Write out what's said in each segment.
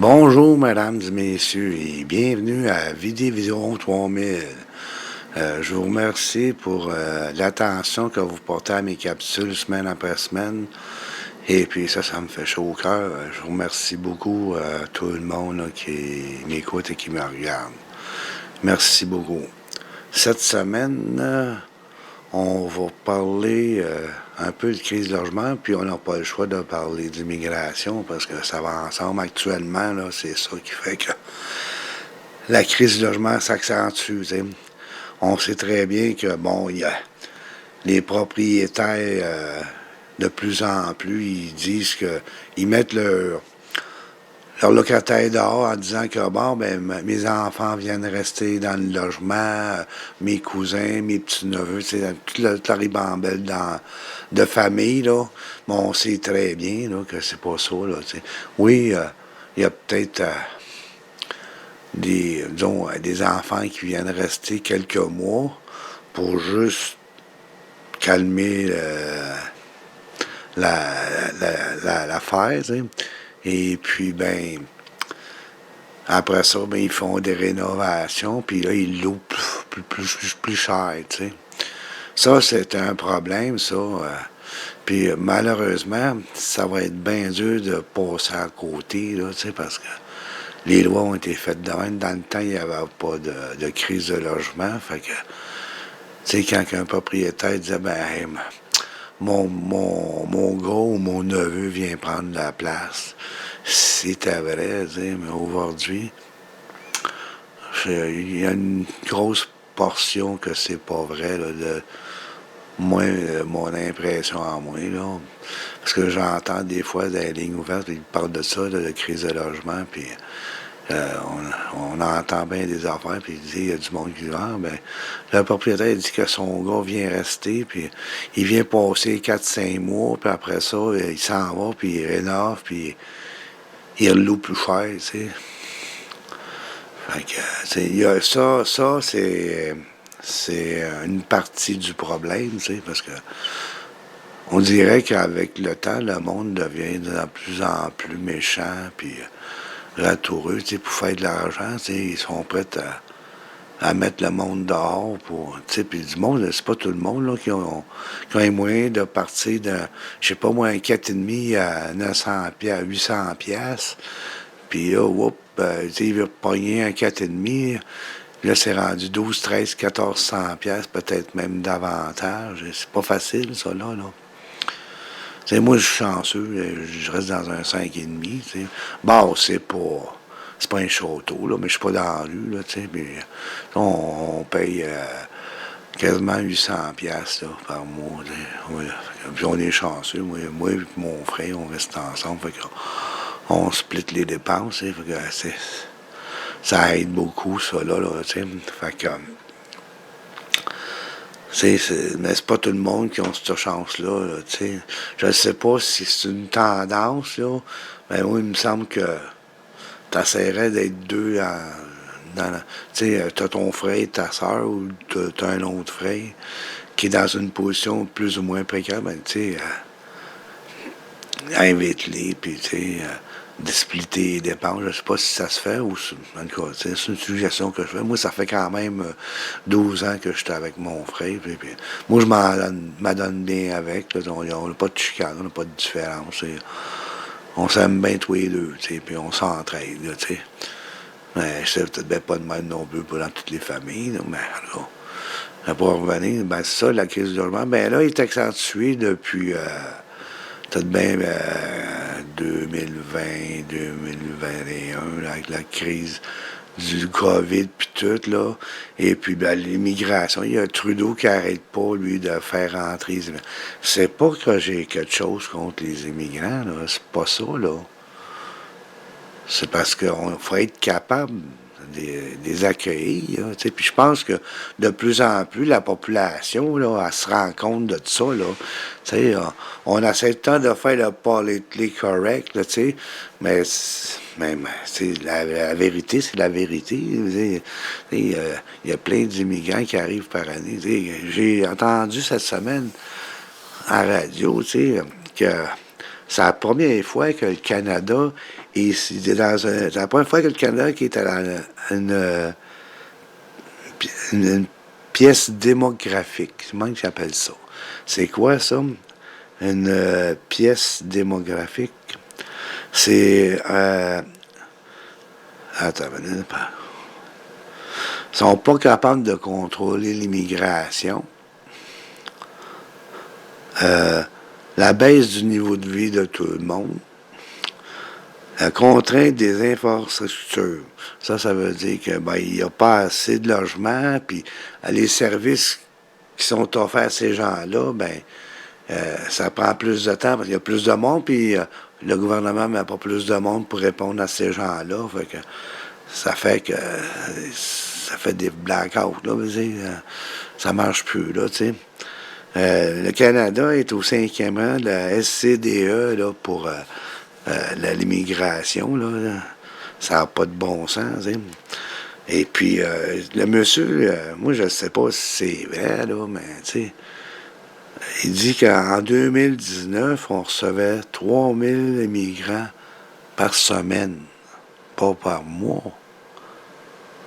Bonjour, mesdames et messieurs, et bienvenue à Vision 3000. Je vous remercie pour l'attention que vous portez à mes capsules semaine après semaine. Et puis ça me fait chaud au cœur. Je vous remercie beaucoup à tout le monde là, qui m'écoute et qui me regarde. Merci beaucoup. Cette semaine, on va parler un peu de crise de logement, puis on n'a pas le choix de parler d'immigration parce que ça va ensemble actuellement. Là, c'est ça qui fait que la crise du logement s'accentue. T'sais. On sait très bien que, bon, il y a les propriétaires, de plus en plus, ils disent qu'ils mettent leur locataire dehors en disant que, bon, ben, mes enfants viennent rester dans le logement, mes cousins, mes petits-neveux, toute la ribambelle de famille, là. Bon, on sait très bien, là, que c'est pas ça, là, t'sais. Oui, il y a peut-être des enfants qui viennent rester quelques mois pour juste calmer l'affaire, tu sais. Et puis, ben, après ça, ben, ils font des rénovations, puis là, ils louent plus cher, tu sais. Ça, c'est un problème, ça. Puis malheureusement, ça va être bien dur de passer à côté, là, tu sais, parce que les lois ont été faites de même. Dans le temps, il n'y avait pas de crise de logement. Fait que, tu sais, quand un propriétaire disait, ben, hey, mon gars ou mon neveu vient prendre la place, c'était vrai, tu sais, mais aujourd'hui, il y a une grosse portion que c'est pas vrai, là, de moi, mon impression en moi, là. Parce que j'entends des fois dans les lignes ouvertes, ils parlent de ça, de crise de logement, puis on entend bien des affaires, puis il y a du monde qui dit, ah, ben, le propriétaire dit que son gars vient rester, puis il vient passer 4-5 mois, puis après ça, il s'en va, puis il rénove, puis il loue plus cher, tu sais. Fait que, il y a ça, c'est une partie du problème, tu sais, parce que on dirait qu'avec le temps, le monde devient de plus en plus méchant, puis ratoureux, tu sais, pour faire de l'argent, tu sais, ils sont prêts à mettre le monde dehors pour, tu sais, puis du monde, c'est pas tout le monde, là, qui ont les moyens de partir de, je sais pas moi, un 4,5 à 900 à 800 piastres, puis là, tu sais, il veut pogner un 4,5, là, c'est rendu 12, 13, 1400 piastres, peut-être même davantage, c'est pas facile, ça, là. T'sais, moi, je suis chanceux, je reste dans un 5,5, tu sais. Bon, c'est pas un château, là, mais je suis pas dans la rue, là, tu sais. On paye quasiment 800 piastres, là, par mois, tu sais. Ouais. Puis on est chanceux. Moi et mon frère, on reste ensemble, fait qu'on split les dépenses, fait que ça aide beaucoup, ça, là, tu sais. Fait que... mais c'est pas tout le monde qui a cette chance-là, là, tu sais. Je ne sais pas si c'est une tendance, là, mais moi, il me semble que tu essaierais d'être deux tu sais, t'as ton frère et ta soeur, ou t'as un autre frère qui est dans une position plus ou moins précaire, ben, tu sais, invite-les, puis, tu sais, de splitter les dépenses. Je sais pas si ça se fait ou en tout cas, c'est une suggestion que je fais. Moi, ça fait quand même 12 ans que j'étais avec mon frère. Puis moi, je m'adonne bien avec. Là, on n'a pas de chicane, on n'a pas de différence. On s'aime bien tous les deux, tu sais, puis on s'entraide, tu sais. Mais c'est peut-être bien pas de même non plus pour dans toutes les familles, là, mais là, pour revenir, ben c'est ça, la crise du logement. Ben là, il est accentué depuis peut-être bien 2020, 2021, là, avec la crise du COVID puis tout, là. Et puis, ben, l'immigration, il y a Trudeau qui arrête pas, lui, de faire rentrer les immigrants. C'est pas que j'ai quelque chose contre les immigrants, là. C'est pas ça, là. C'est parce qu'il faut être capable de les accueillir. Puis je pense que de plus en plus, la population, là, elle se rend compte de ça. Là. T'sais, on essaie le temps de faire le politically correct, là, mais la vérité, c'est la vérité. Il y a plein d'immigrants qui arrivent par année. J'ai entendu cette semaine à la radio que c'est la première fois que le Canada Et c'est la première fois que le Canada qui était dans une pièce démographique. C'est moi que j'appelle ça. C'est quoi ça? Une pièce démographique. C'est... attends, ils sont pas capables de contrôler l'immigration. La baisse du niveau de vie de tout le monde. La contrainte des infrastructures. Ça veut dire que il n'y a pas assez de logements, puis les services qui sont offerts à ces gens-là, ça prend plus de temps parce qu'il y a plus de monde, puis le gouvernement ne met pas plus de monde pour répondre à ces gens-là. Ça fait des blackouts, là, ça marche plus, là, tu sais. Le Canada est au 5e rang de la SCDE là, pour l'immigration. Là. Ça n'a pas de bon sens. Hein. Et puis, le monsieur, moi, je ne sais pas si c'est vrai, là, mais tu sais, il dit qu'en 2019, on recevait 3000 immigrants par semaine, pas par mois,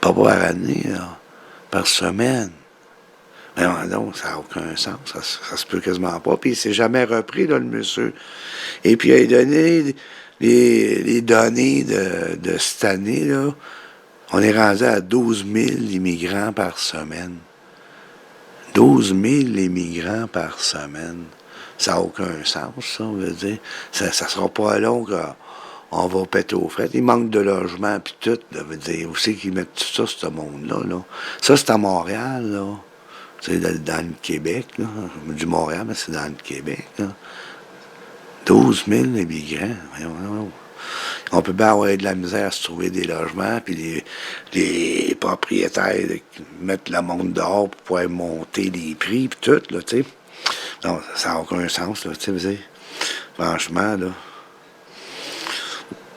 pas par année, là, par semaine. Mais non, ça n'a aucun sens. Ça se peut quasiment pas. Puis il s'est jamais repris, là, le monsieur. Et puis il a donné les données de cette année, là. On est rendu à 12 000 immigrants par semaine. 12 000 immigrants par semaine. Ça n'a aucun sens, ça, on veut dire. Ça sera pas long qu'on va péter aux frettes. Il manque de logement, puis tout. Ça veut dire aussi qu'ils mettent tout ça, ce monde-là. Là. Ça, c'est à Montréal, là. C'est dans le Québec, là. Du Montréal, mais c'est dans le Québec, là. 12 000 immigrants. On peut bien avoir de la misère à se trouver des logements, puis les propriétaires mettent le monde dehors pour pouvoir monter les prix, puis tout, là, tu sais. Non, ça n'a aucun sens, là, tu sais. Franchement, là.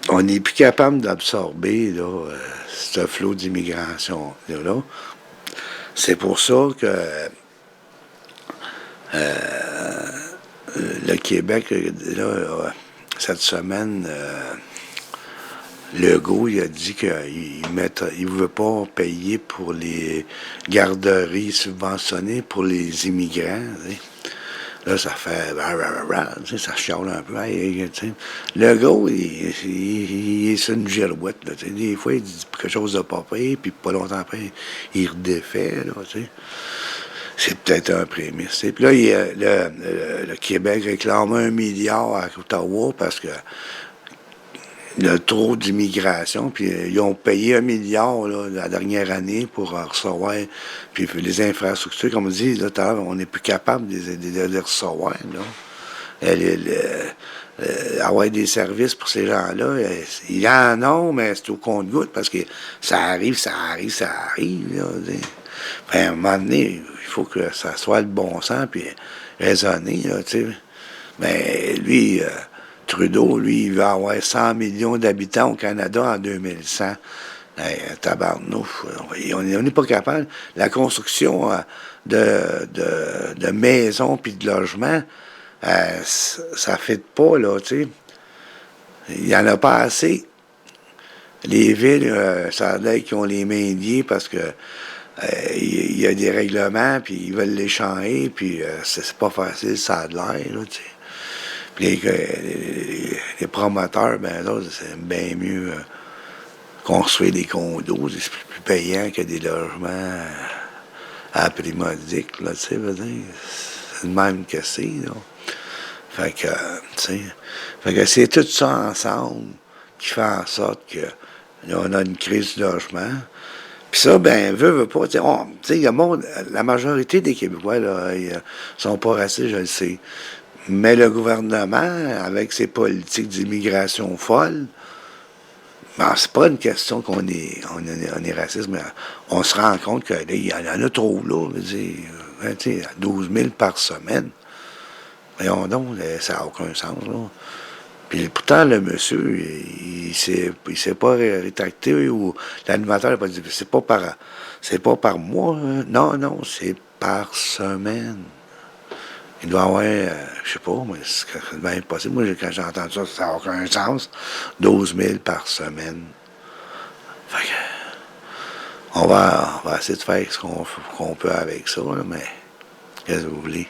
On n'est plus capable d'absorber, là, ce flot d'immigration, là. C'est pour ça que le Québec, là, cette semaine, Legault, il a dit qu'il ne veut pas payer pour les garderies subventionnées pour les immigrants. T'sais. Là, ça fait... ça chiale un peu. Legault, il est sur une girouette. Là, des fois, il dit quelque chose de pas pire, puis pas longtemps après, il redéfait. Là, c'est peut-être un prémisse. Puis là, le Québec réclame 1 milliard à Ottawa parce que il y a trop d'immigration, puis ils ont payé 1 milliard là, la dernière année pour recevoir, puis les infrastructures, comme on dit, là, on n'est plus capable de les recevoir. Là. Avoir des services pour ces gens-là, il y en a, mais c'est au compte-gouttes, parce que ça arrive. Là, à un moment donné, il faut que ça soit le bon sens, puis raisonner, là, tu sais. Mais lui... Trudeau, lui, il va avoir 100 millions d'habitants au Canada en 2100. Tabarnouche, on n'est pas capable. La construction de maisons puis de logements, ça ne fait pas, là, tu sais. Il n'y en a pas assez. Les villes, ça a l'air qu'ils ont les mains liées parce que il y a des règlements, puis ils veulent les changer, puis c'est pas facile, ça a de l'air, là, tu sais. Les promoteurs, là, c'est bien mieux construire des condos. C'est plus payant que des logements à prix modique, là, tu sais, c'est le même que c'est, là. Fait que, tu sais, c'est tout ça ensemble qui fait en sorte que là, on a une crise de logement. Puis ça, veut pas, tu sais, la majorité des Québécois, là, ils sont pas racistes, je le sais. Mais le gouvernement, avec ses politiques d'immigration folles, c'est pas une question qu'on est raciste, mais on se rend compte que là, il y en a trop, là. Je veux dire, 12 000 par semaine. Voyons donc, ça n'a aucun sens, là. Puis pourtant, le monsieur, il s'est pas rétracté, ou l'animateur n'a pas dit, c'est pas par mois, hein. Non, c'est par semaine. Il doit y avoir, je sais pas, mais c'est bien impossible. Moi, quand j'entends ça, ça n'a aucun sens. 12 000 par semaine. Fait que, on va essayer de faire ce qu'on peut avec ça, là, mais qu'est-ce que vous voulez?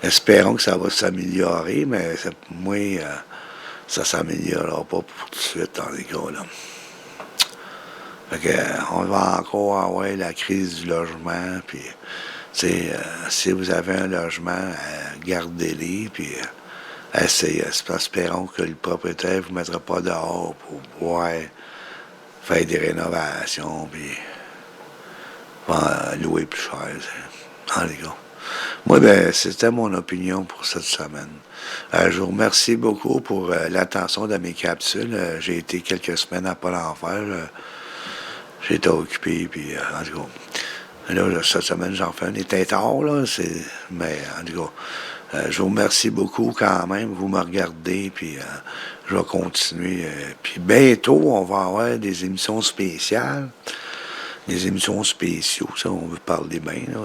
Espérons que ça va s'améliorer, mais moi, ça ne s'améliorera pas pour tout de suite dans les cas, là. Fait que, on va encore avoir la crise du logement, puis, si vous avez un logement, gardez-les, puis espérons que le propriétaire ne vous mettra pas dehors pour pouvoir faire des rénovations, puis louer plus cher, dans les cas. Moi, ben, c'était mon opinion pour cette semaine. Je vous remercie beaucoup pour l'attention de mes capsules. J'ai été quelques semaines à pas l'en faire. J'ai été occupé, puis en tout cas, là, cette semaine, j'en fais un. Il était tard, là, mais en tout cas, je vous remercie beaucoup quand même. Vous me regardez, puis je vais continuer. Puis bientôt, on va avoir des émissions spéciales, des émissions spéciaux, ça, on veut parler bien, là.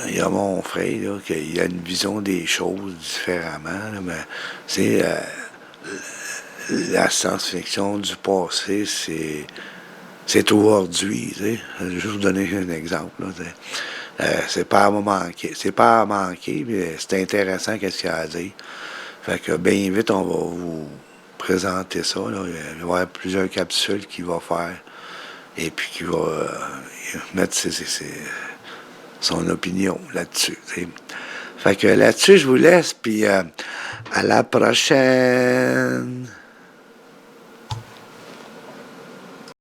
Il y a mon frère, là, qui a une vision des choses différemment, là, mais c'est la science-fiction du passé, c'est aujourd'hui, tu sais. Je vais vous donner un exemple, là, c'est pas à manquer. C'est pas à manquer, mais c'est intéressant qu'est-ce qu'il y a à dire. Fait que bien vite, on va vous présenter ça, là. Il va y avoir plusieurs capsules qu'il va faire et puis qu'il va mettre son opinion là-dessus, t'sais. Fait que là-dessus, je vous laisse, puis à la prochaine.